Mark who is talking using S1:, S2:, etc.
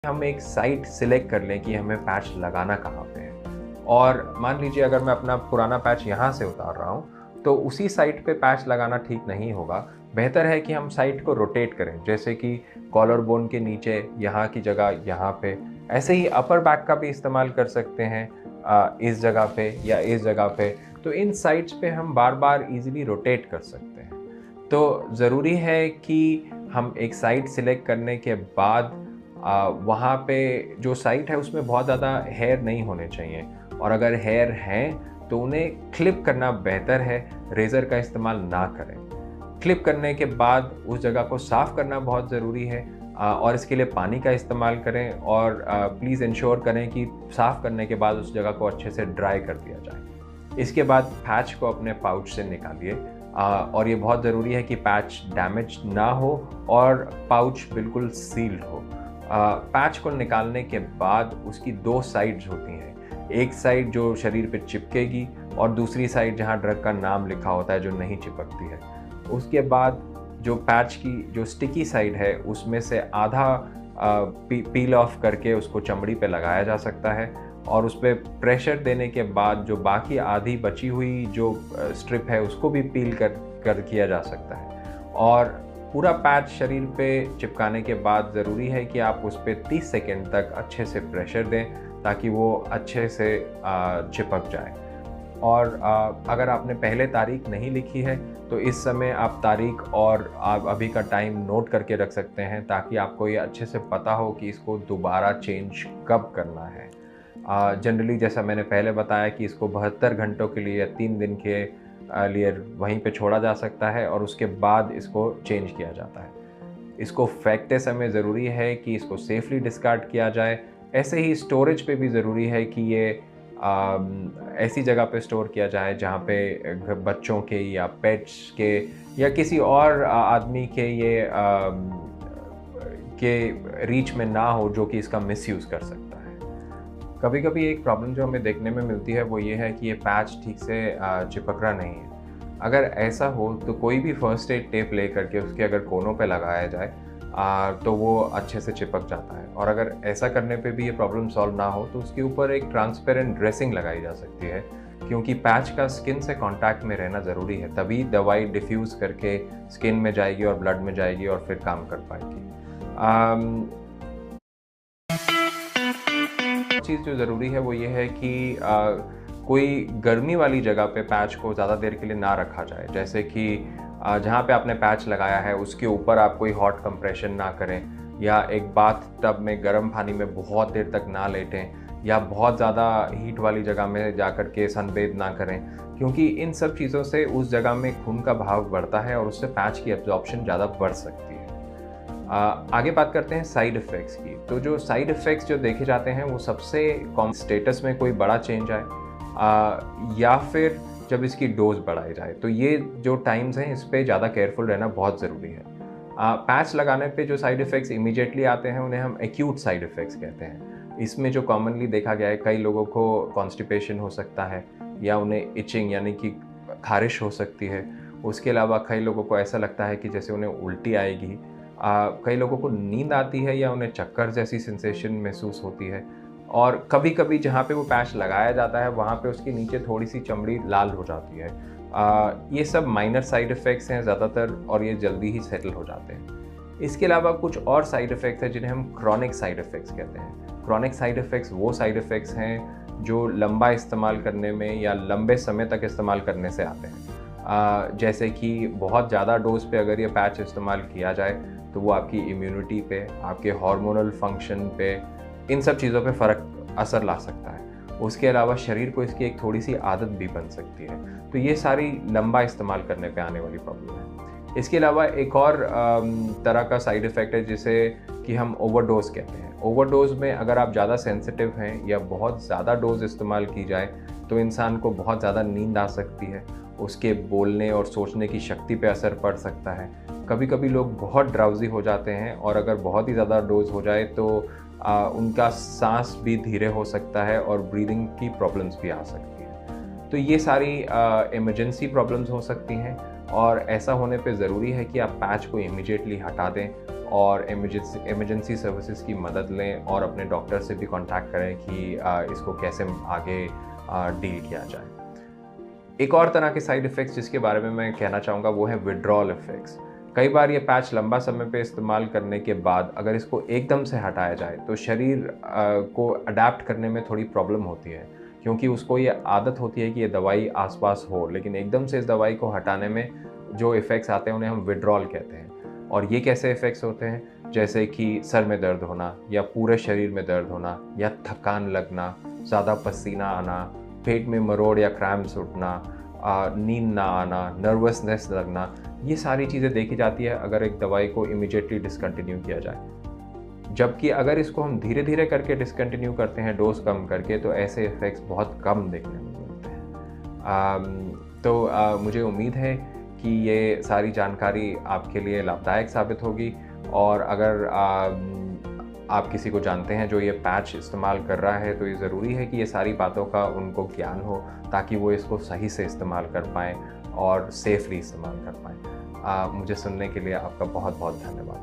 S1: हम एक site select कर लें कि हमें पैच लगाना कहाँ पे है। और मान लीजिए अगर मैं अपना पुराना पैच यहाँ से उतार रहा हूँ तो उसी साइट पे पैच लगाना ठीक नहीं होगा। बेहतर है कि हम साइट को रोटेट करें, जैसे कि कॉलर बोन के नीचे यहाँ की जगह यहाँ पे। ऐसे ही अपर बैक का भी इस्तेमाल कर सकते हैं इस जगह पे या इस जगह पे। तो इन साइट्स पे हम बार बार इजीली रोटेट कर सकते हैं। तो ज़रूरी है कि हम एक साइट सिलेक्ट करने के बाद वहाँ पे जो साइट है उसमें बहुत ज़्यादा हेयर नहीं होने चाहिए, और अगर हेयर हैं तो उन्हें क्लिप करना बेहतर है, रेज़र का इस्तेमाल ना करें। क्लिप करने के बाद उस जगह को साफ़ करना बहुत ज़रूरी है, और इसके लिए पानी का इस्तेमाल करें, और प्लीज़ इंश्योर करें कि साफ़ करने के बाद उस जगह को अच्छे से ड्राई कर दिया जाए। इसके बाद पैच को अपने पाउच से निकालिए, और ये बहुत ज़रूरी है कि पैच डैमेज ना हो और पाउच बिल्कुल सील्ड हो। पैच को निकालने के बाद उसकी दो साइड्स होती हैं, एक साइड जो शरीर पे चिपकेगी और दूसरी साइड जहाँ ड्रग का नाम लिखा होता है जो नहीं चिपकती है। उसके बाद जो पैच की जो स्टिकी साइड है उसमें से आधा पील ऑफ करके उसको चमड़ी पे लगाया जा सकता है, और उस पर प्रेशर देने के बाद जो बाकी आधी बची हुई जो स्ट्रिप है उसको भी पील कर किया जा सकता है। और पूरा पैच शरीर पे चिपकाने के बाद ज़रूरी है कि आप उस पर 30 सेकेंड तक अच्छे से प्रेशर दें ताकि वो अच्छे से चिपक जाए। और अगर आपने पहले तारीख नहीं लिखी है तो इस समय आप तारीख और आप अभी का टाइम नोट करके रख सकते हैं, ताकि आपको ये अच्छे से पता हो कि इसको दोबारा चेंज कब करना है। जनरली जैसा मैंने पहले बताया कि इसको 72 घंटों के लिए या 3 दिन के लिए वहीं पे छोड़ा जा सकता है, और उसके बाद इसको चेंज किया जाता है। इसको फेंकते समय ज़रूरी है कि इसको सेफली डिस्कार्ड किया जाए। ऐसे ही स्टोरेज पे भी ज़रूरी है कि ये ऐसी जगह पे स्टोर किया जाए जहाँ पे बच्चों के या पेट्स के या किसी और आदमी के ये के रीच में ना हो जो कि इसका मिसयूज़ कर सकता है। कभी कभी एक प्रॉब्लम जो हमें देखने में मिलती है वो ये है कि ये पैच ठीक से चिपक रहा नहीं है। अगर ऐसा हो तो कोई भी फर्स्ट एड टेप ले करके उसके अगर कोनों पे लगाया जाए तो वो अच्छे से चिपक जाता है। और अगर ऐसा करने पे भी ये प्रॉब्लम सॉल्व ना हो तो उसके ऊपर एक ट्रांसपेरेंट ड्रेसिंग लगाई जा सकती है, क्योंकि पैच का स्किन से कांटेक्ट में रहना ज़रूरी है, तभी दवाई डिफ्यूज़ करके स्किन में जाएगी और ब्लड में जाएगी और फिर काम कर पाएगी। चीज़ जो ज़रूरी है वो ये है कि कोई गर्मी वाली जगह पे पैच को ज़्यादा देर के लिए ना रखा जाए, जैसे कि जहाँ पे आपने पैच लगाया है उसके ऊपर आप कोई हॉट कंप्रेशन ना करें, या एक बाथ टब में गर्म पानी में बहुत देर तक ना लेटें, या बहुत ज़्यादा हीट वाली जगह में जा कर के सनबेद ना करें, क्योंकि इन सब चीज़ों से उस जगह में खून का बहाव बढ़ता है और उससे पैच की एब्जॉर्प्शन ज़्यादा बढ़ सकती है। आगे बात करते हैं साइड इफ़ेक्ट्स की। तो जो साइड इफ़ेक्ट्स जो देखे जाते हैं वो सबसे कॉमन स्टेटस में कोई बड़ा चेंज आए, या फिर जब इसकी डोज बढ़ाई जाए। तो ये जो टाइम्स हैं इस पे ज़्यादा केयरफुल रहना बहुत ज़रूरी है। पैच लगाने पे जो साइड इफ़ेक्ट्स इमीडिएटली आते हैं उन्हें हम एक्यूट साइड इफ़ेक्ट्स कहते हैं। इसमें जो कॉमनली देखा गया है, कई लोगों को कॉन्स्टिपेशन हो सकता है, या उन्हें इचिंग यानी कि खारिश हो सकती है। उसके अलावा कई लोगों को ऐसा लगता है कि जैसे उन्हें उल्टी आएगी। कई लोगों को नींद आती है या उन्हें चक्कर जैसी सेंसेशन महसूस होती है। और कभी कभी जहाँ पे वो पैच लगाया जाता है वहाँ पे उसके नीचे थोड़ी सी चमड़ी लाल हो जाती है। ये सब माइनर साइड इफ़ेक्ट्स हैं ज़्यादातर, और ये जल्दी ही सेटल हो जाते हैं। इसके अलावा कुछ और साइड इफ़ेक्ट्स हैं जिन्हें हम क्रॉनिक साइड इफ़ेक्ट्स कहते हैं। क्रॉनिक साइड इफ़ेक्ट्स वो साइड इफ़ेक्ट्स हैं जो लंबा इस्तेमाल करने में या लंबे समय तक इस्तेमाल करने से आते हैं। जैसे कि बहुत ज़्यादा डोज पे अगर ये पैच इस्तेमाल किया जाए तो वो आपकी इम्यूनिटी पे, आपके हार्मोनल फंक्शन पे, इन सब चीज़ों पे फ़र्क असर ला सकता है। उसके अलावा शरीर को इसकी एक थोड़ी सी आदत भी बन सकती है। तो ये सारी लंबा इस्तेमाल करने पे आने वाली प्रॉब्लम है। इसके अलावा एक और तरह का साइड इफ़ेक्ट है जिसे कि हम ओवरडोज कहते हैं। ओवरडोज में अगर आप ज़्यादा सेंसिटिव हैं या बहुत ज़्यादा डोज इस्तेमाल की जाए तो इंसान को बहुत ज़्यादा नींद आ सकती है, उसके बोलने और सोचने की शक्ति पे असर पड़ सकता है। कभी कभी लोग बहुत ड्राउजी हो जाते हैं, और अगर बहुत ही ज़्यादा डोज हो जाए तो उनका सांस भी धीरे हो सकता है और ब्रीदिंग की प्रॉब्लम्स भी आ सकती हैं। तो ये सारी इमरजेंसी प्रॉब्लम्स हो सकती हैं, और ऐसा होने पे ज़रूरी है कि आप पैच को इमीडिएटली हटा दें और इमरजेंसी सर्विसेज की मदद लें और अपने डॉक्टर से भी कांटेक्ट करें कि इसको कैसे आगे डील किया जाए। एक और तरह के साइड इफ़ेक्ट्स जिसके बारे में मैं कहना चाहूँगा वो है विड्रॉल इफ़ेक्ट्स। कई बार ये पैच लंबा समय पे इस्तेमाल करने के बाद अगर इसको एकदम से हटाया जाए तो शरीर को अडैप्ट करने में थोड़ी प्रॉब्लम होती है, क्योंकि उसको ये आदत होती है कि ये दवाई आसपास हो, लेकिन एकदम से इस दवाई को हटाने में जो इफ़ेक्ट्स आते हैं उन्हें हम विड्रॉल कहते हैं। और ये कैसे इफ़ेक्ट्स होते हैं? जैसे कि सर में दर्द होना या पूरे शरीर में दर्द होना या थकान लगना, ज़्यादा पसीना आना, पेट में मरोड़ या क्रैम्प्स उठना, नींद ना आना, नर्वसनेस लगना, ये सारी चीज़ें देखी जाती है अगर एक दवाई को इमीडिएटली डिसकंटिन्यू किया जाए। जबकि अगर इसको हम धीरे धीरे करके डिसकंटिन्यू करते हैं डोज कम करके, तो ऐसे इफ़ेक्ट्स बहुत कम देखने में मिलते हैं। मुझे उम्मीद है कि ये सारी जानकारी आपके लिए लाभदायक साबित होगी, और अगर आप किसी को जानते हैं जो ये पैच इस्तेमाल कर रहा है तो ये ज़रूरी है कि ये सारी बातों का उनको ज्ञान हो, ताकि वो इसको सही से इस्तेमाल कर पाएँ और सेफली इस्तेमाल कर पाएँ। मुझे सुनने के लिए आपका बहुत बहुत धन्यवाद।